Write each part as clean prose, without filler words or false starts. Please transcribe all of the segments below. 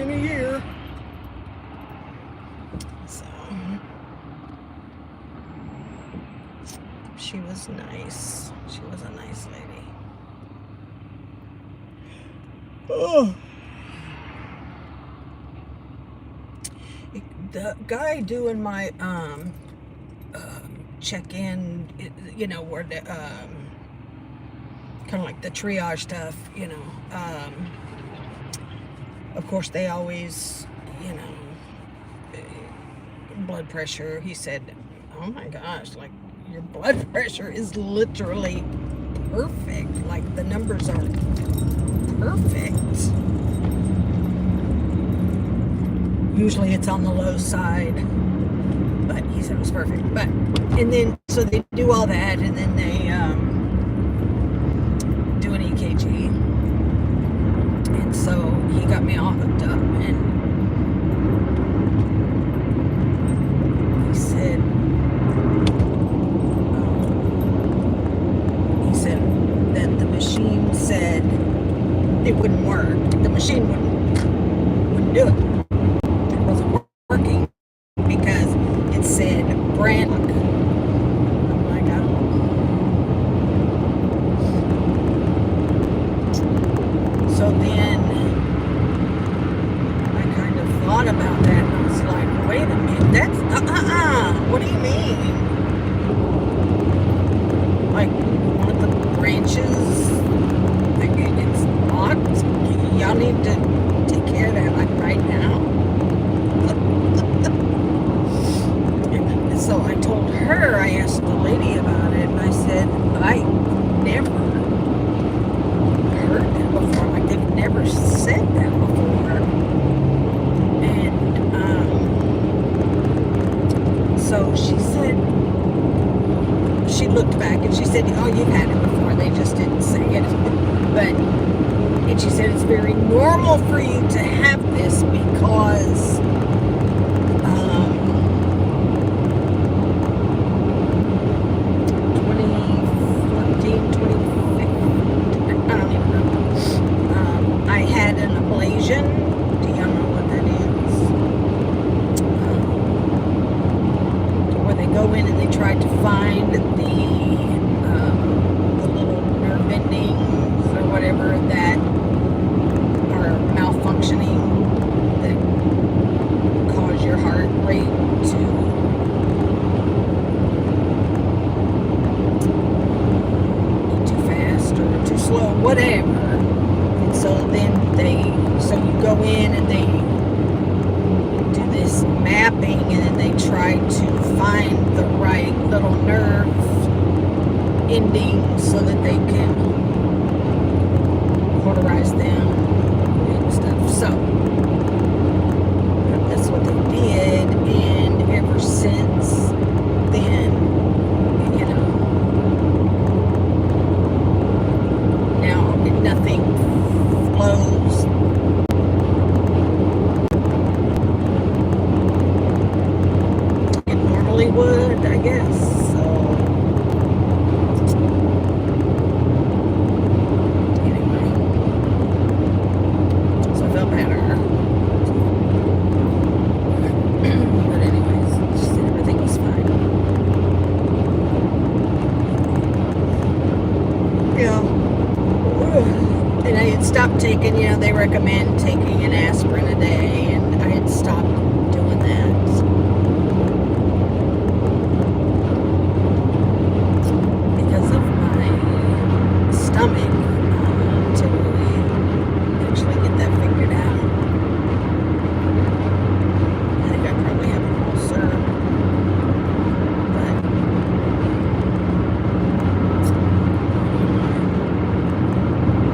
in a year. So she was nice. She was a nice lady. Oh. The guy doing my check-in, where the kind of like the triage stuff, of course they always, blood pressure. He said, oh my gosh, like your blood pressure is literally perfect. Like the numbers are perfect. Usually it's on the low side, but he said it was perfect. And then, so they do all that, and then they do an EKG. And so he got me all hooked up, and he said that the machine said it wouldn't work. The machine wouldn't do it. Working because it said brand. I'm like, so then I kind of thought about that, and I was like, wait a minute, that's what do you mean? Like one of the branches, it's locked. Y'all need to take care of that like right now. So I told her, I asked the lady about it, and I said, I never heard that before. Like, they've never said that before. And so she said, she looked back and she said, oh, you've had it before. They just didn't say it. And she said, it's very normal for you to have this because 2015, I had an ablation. Do y'all know what that is? Where they go in and they try to find the little nerve endings or whatever that are malfunctioning, that cause your heart rate to too slow, whatever. And so then you go in and they do this mapping, and then they try to find the right little nerve endings so that they can cauterize them and stuff. So that's what they did, and ever since then, nothing flows. It normally would, I guess. So anyway, so I felt better. But anyways, she said everything was fine. Yeah. And I had stopped taking, they recommend taking an aspirin a day, and I had stopped doing that. Because of my stomach, to actually get that figured out. I think I probably have an ulcer.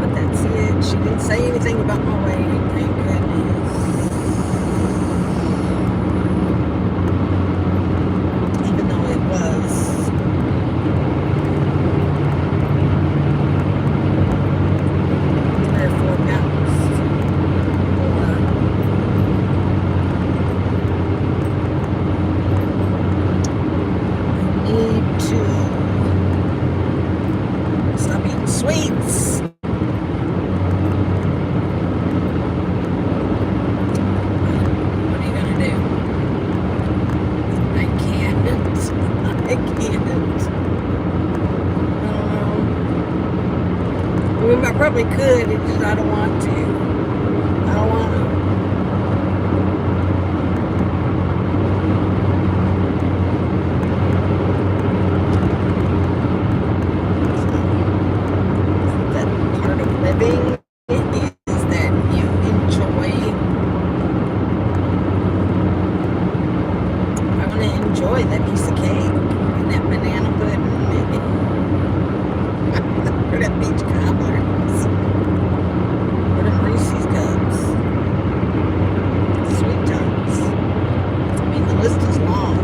But that's it. She didn't say anything about my weight, thank goodness. probably could, it's just I don't want to. I don't want to. That part of living is that you enjoy. I want to enjoy that piece of cake and that banana pudding or that beach cobblers or them Reese's cups, sweet tarts. I mean, the list is long.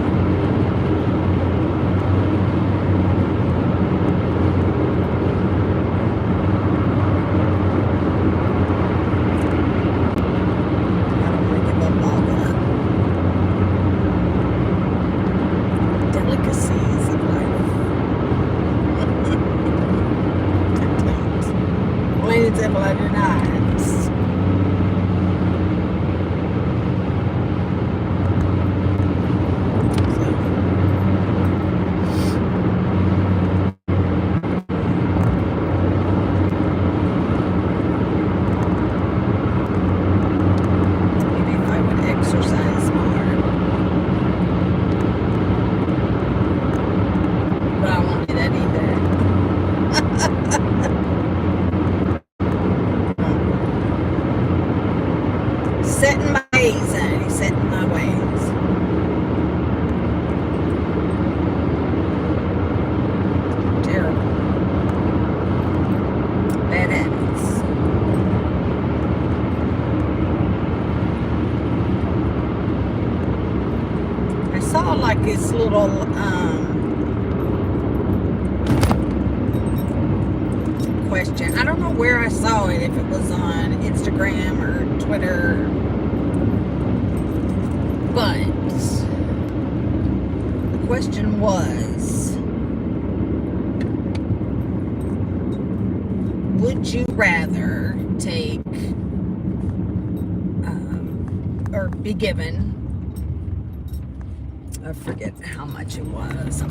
I don't want to give up all the delicacies of life. I don't. Plain and simple, I do not. Maybe if I would exercise more. But I won't do that either. Setting my ways, honey. Setting my ways. Terrible. Bad habits. I saw like this little question. I don't know where I saw it, if it was on Instagram or Twitter, but the question was, would you rather take or be given, I forget how much it was,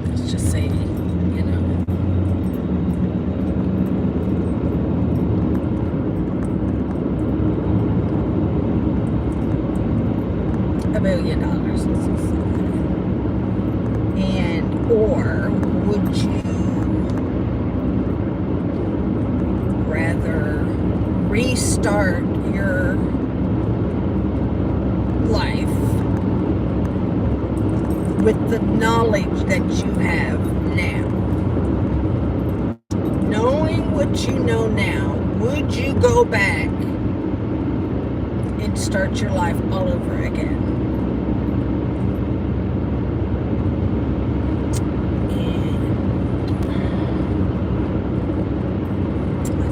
let's just say, $1 million, let's just say. And or would you rather restart your life with the knowledge that you have now? Knowing what you know now, would you go back and start your life all over again?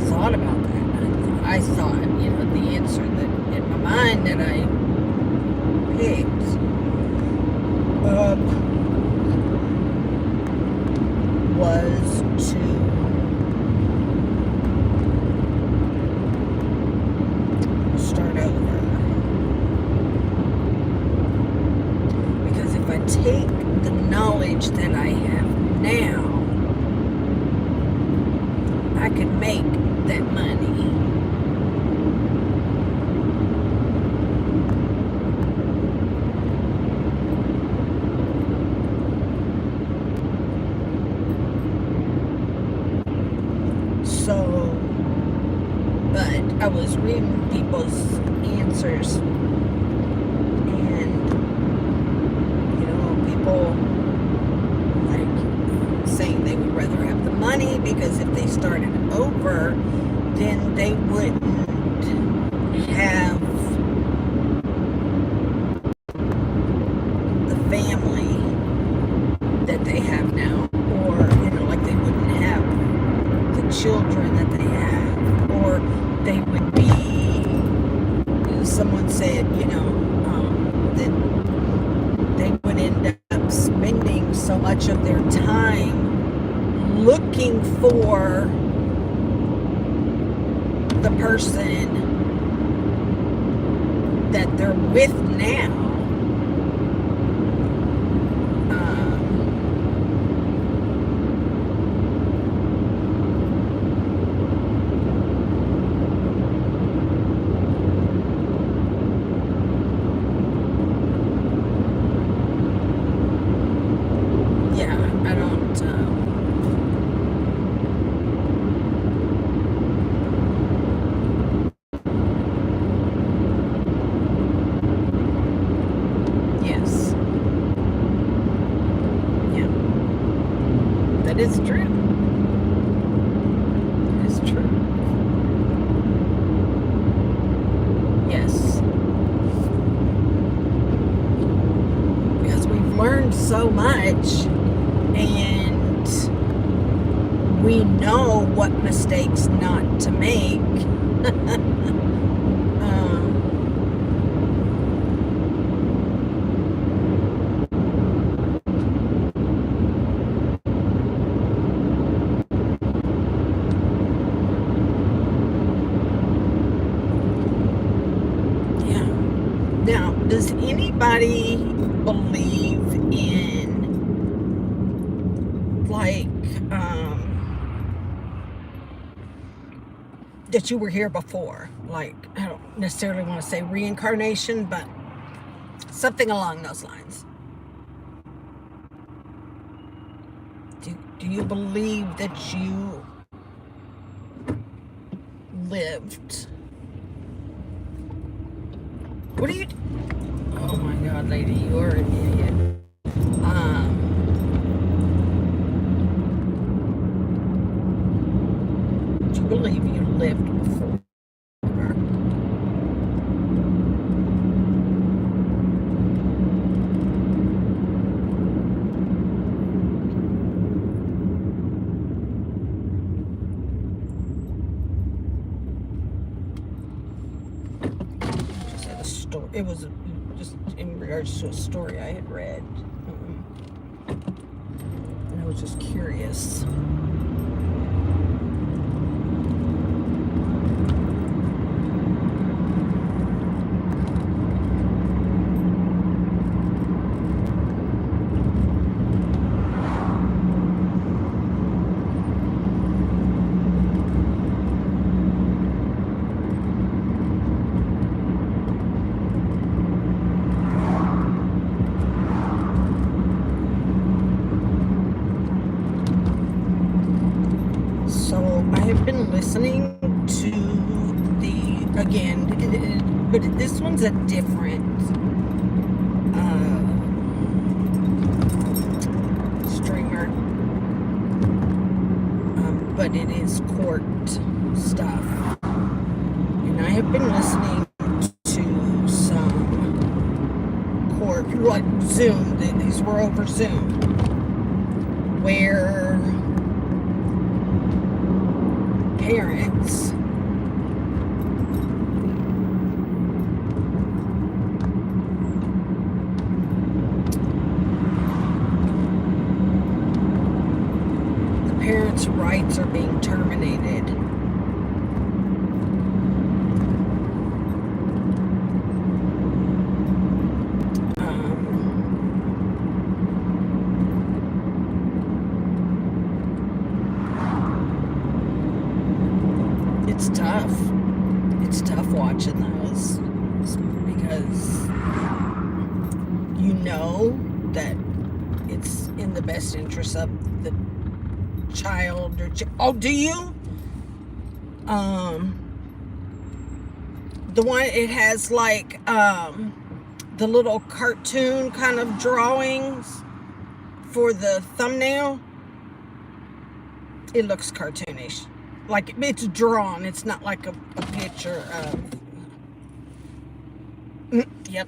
Thought about that. I thought, the answer that in my mind that I picked was to start over. Because if I take the knowledge that I have now, I could make that money. So, but I was reading people's answers, and people like saying they would rather have the money because if they started over, then they wouldn't have the family that they have now, or like they wouldn't have the children that they have, or they would be, someone said, that they would end up spending so much of their time looking for the person that they're with now, It is true. It is true. Yes. Because we've learned so much, and we know what mistakes not to make. Now, does anybody believe in, like, that you were here before? Like, I don't necessarily want to say reincarnation, but something along those lines. Do you believe that you lived? What are you? Oh my God, lady, you are an idiot. Do you believe you lived before? It was just in regards to a story I had read. And I was just curious. Listening to but this one's a different streamer, but it is court stuff, and I have been listening to some court, like Zoom. These were over Zoom, where parents rights are being terminated. It's tough. It's tough watching those because you know that it's in the best interest of the child or oh, do you? The one, it has like the little cartoon kind of drawings for the thumbnail. It looks cartoonish, like it's drawn. It's not like a picture of. Yep.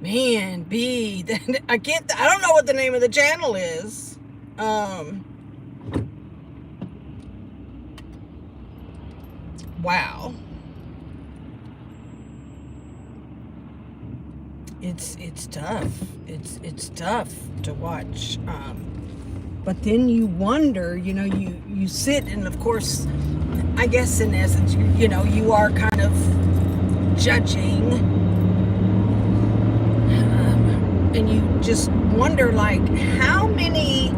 Man, B. I don't know what the name of the channel is. Wow. It's tough. It's tough to watch. But then you wonder, you sit, and of course, I guess in essence, you are kind of judging, and you just wonder, like, how many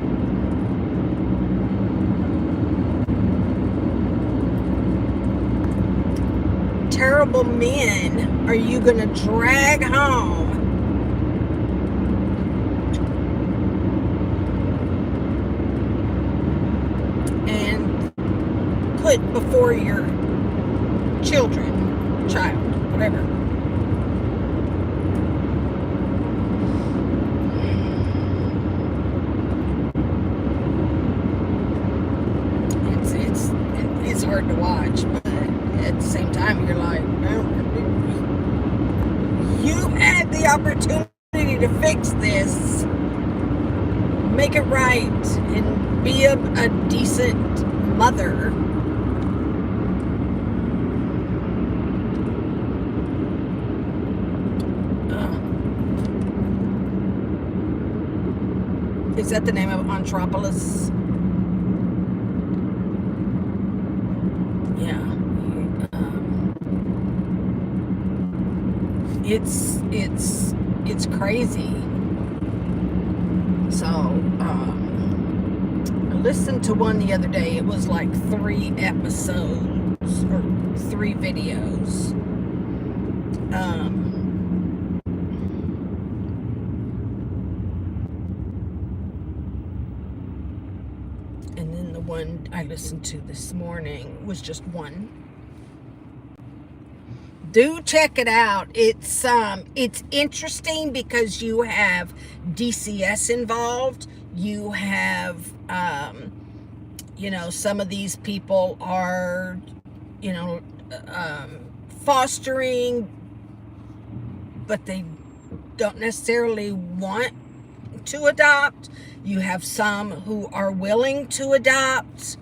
terrible men are you gonna drag home and put before your child, whatever? hard to watch, but at the same time, you're like, no, you had the opportunity to fix this, make it right, and be a decent mother. Is that the name of Anthropolis? Yeah. It's crazy. So I listened to one the other day. It was like 3 episodes or 3 videos. And then the one I listened to this morning was just one. Do check it out. It's interesting because you have DCS involved. You have some of these people are fostering, but they don't necessarily want to adopt. You have some who are willing to adopt.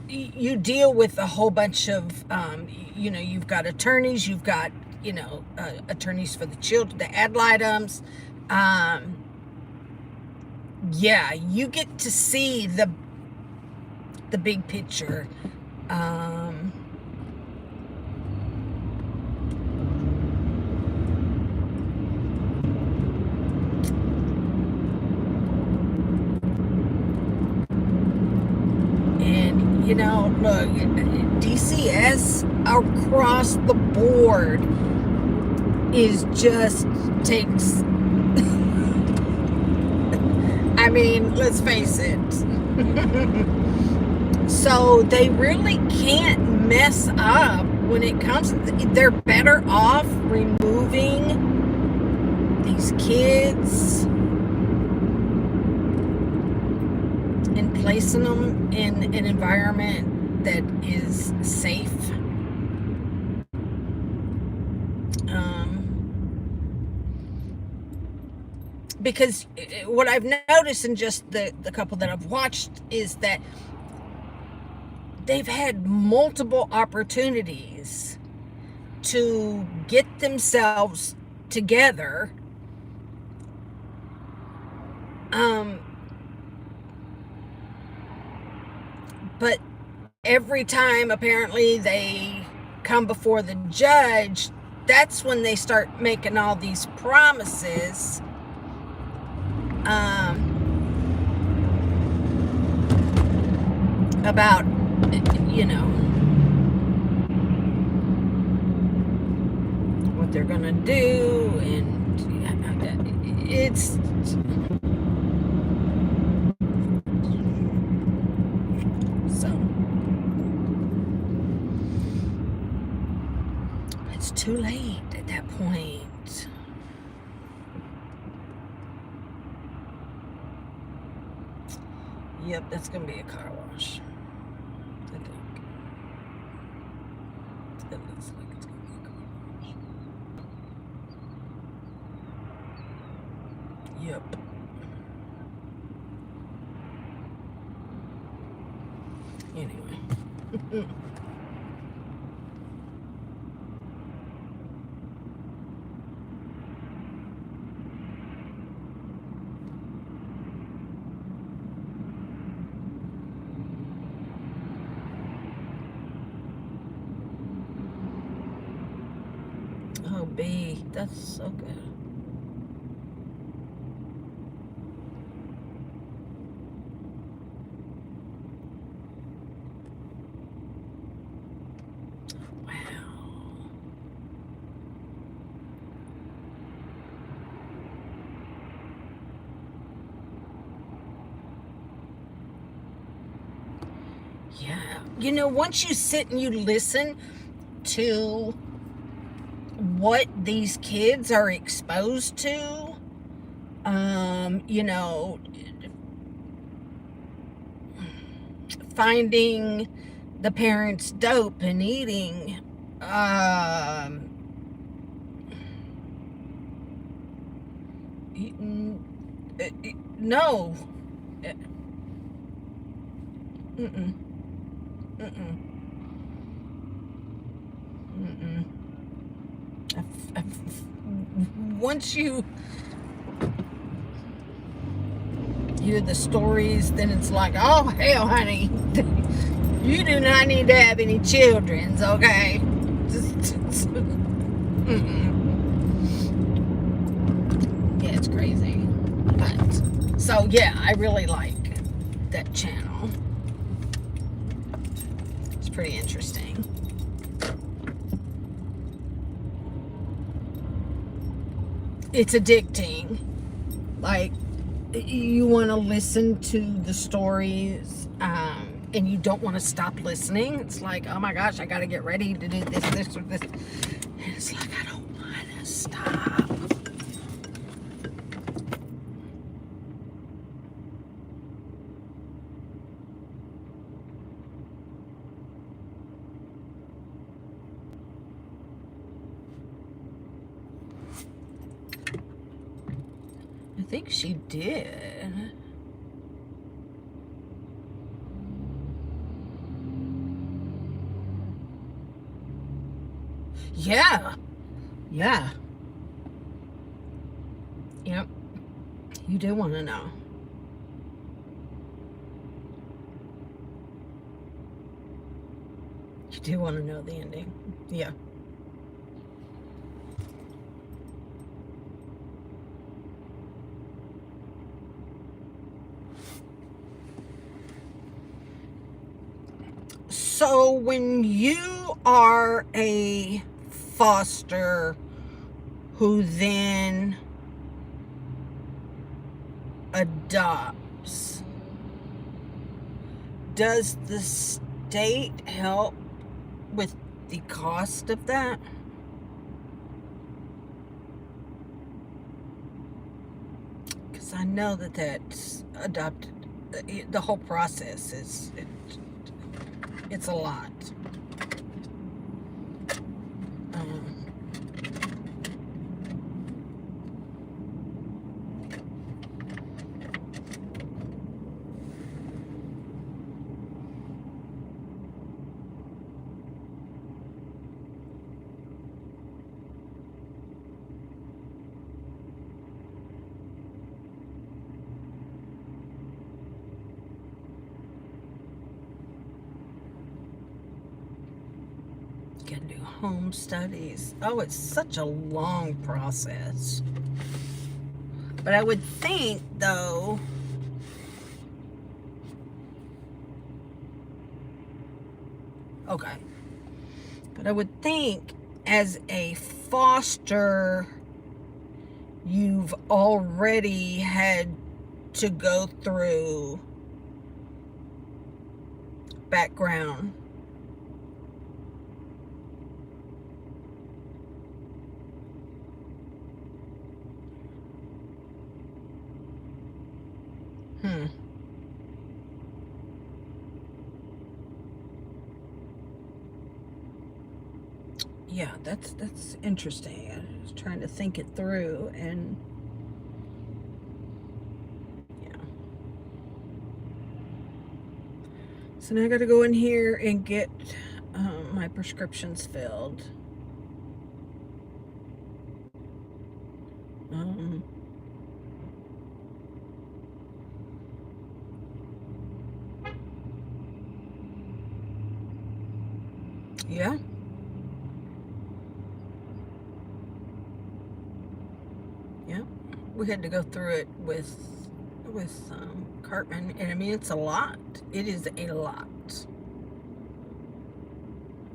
You deal with a whole bunch of, you've got attorneys, you've got, attorneys for the children, the ad litems. You get to see the big picture. Look, DCS across the board is just takes, I mean, let's face it. So they really can't mess up when it comes, they're better off removing these kids and placing them in an environment that is safe. Because what I've noticed in just the couple that I've watched is that they've had multiple opportunities to get themselves together. But every time apparently they come before the judge, that's when they start making all these promises. About, what they're gonna do, and it's too late at that point. Yep, that's gonna be a car wash, I think. It looks like it's gonna be a car wash. Yep. Anyway. Oh, B, that's so good. Yeah. Once you sit and you listen to what these kids are exposed to, finding the parents dope and eating. No. Mm-mm. Mm-mm. Mm-mm. Once you hear the stories, then it's like, oh hell, honey, you do not need to have any children, okay? Yeah, it's crazy. But so yeah, I really like that channel. It's pretty interesting. It's addicting. Like, you want to listen to the stories, and you don't want to stop listening. It's like, oh my gosh, I got to get ready to do this, or this. And it's like, I don't want to stop. I think she did. Yeah. Yeah. Yep. You do want to know. You do want to know the ending. Yeah. So when you are a foster who then adopts, does the state help with the cost of that? Because I know that that's adopted. The whole process it's a lot. Um, can do home studies. Oh, it's such a long process. But I would think, though, okay, but I would think as a foster, you've already had to go through background. Yeah, that's interesting. I was trying to think it through, and yeah. So now I got to go in here and get my prescriptions filled. Um, yeah. Yeah, we had to go through it with Cartman, and I mean, it's a lot. It is a lot.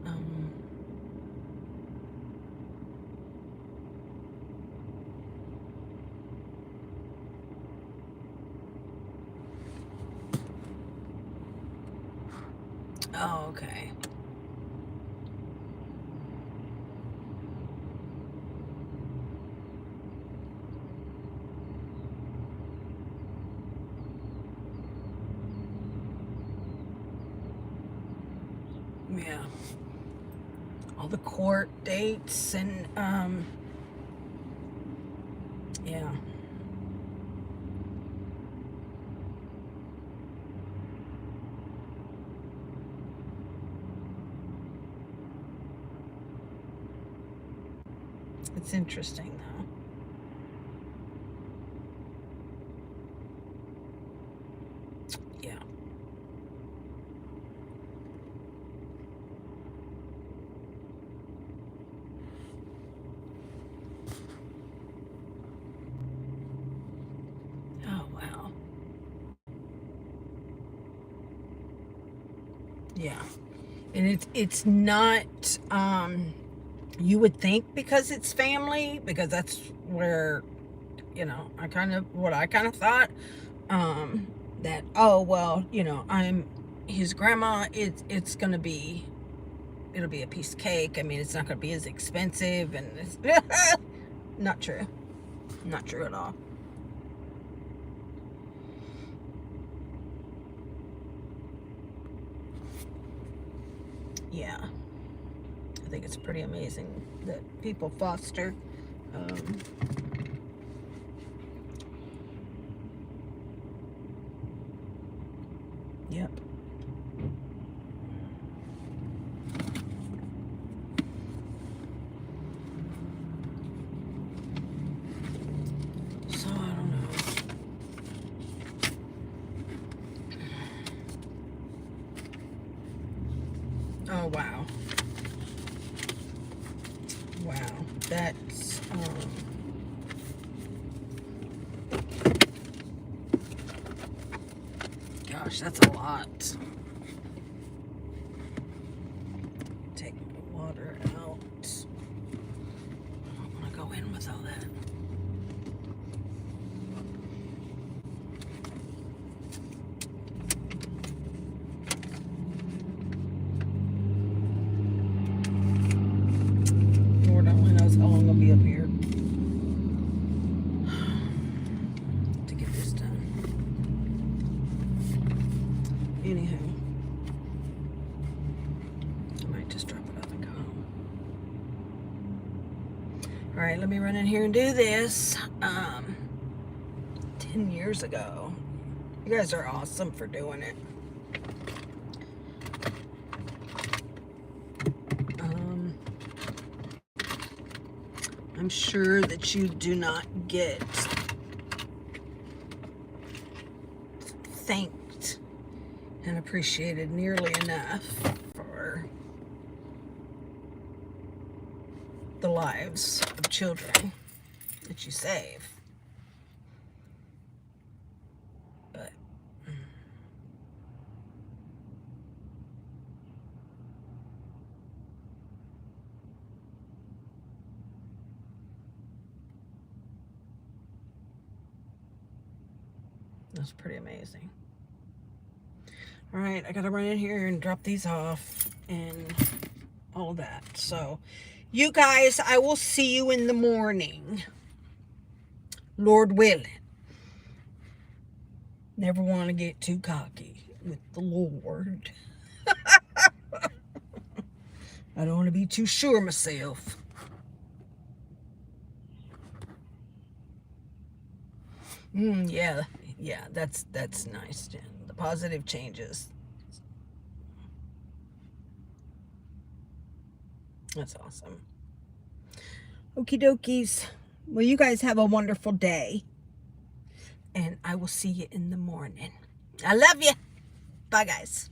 Um, oh, okay. all the court dates and yeah. It's interesting though. Yeah. Oh wow. Yeah. And it's not you would think because it's family, because that's where, I kind of thought, that, oh well, I'm his grandma, it's gonna be, it'll be a piece of cake. I mean, it's not gonna be as expensive, and it's not true. Not true at all. Yeah. I think it's pretty amazing that people foster yep. So I don't know. Oh wow. Wow. That's gosh, that's a lot. Take the water out. I don't want to go in with all that. Lord only knows how long I'll be up here to get this done. Anyhow, I might just drop it off and go home. All right, let me run in here and do this. 10 years ago. You guys are awesome for doing it. I'm sure that you do not get thanked and appreciated nearly enough for the lives of children that you save. But that's pretty amazing. All right, I gotta run in here and drop these off and all that. So, you guys, I will see you in the morning. Lord willing. Never want to get too cocky with the Lord. I don't want to be too sure of myself. Yeah, that's nice, Jen. The positive changes. That's awesome. Okie dokies. Well, you guys have a wonderful day. And I will see you in the morning. I love you. Bye, guys.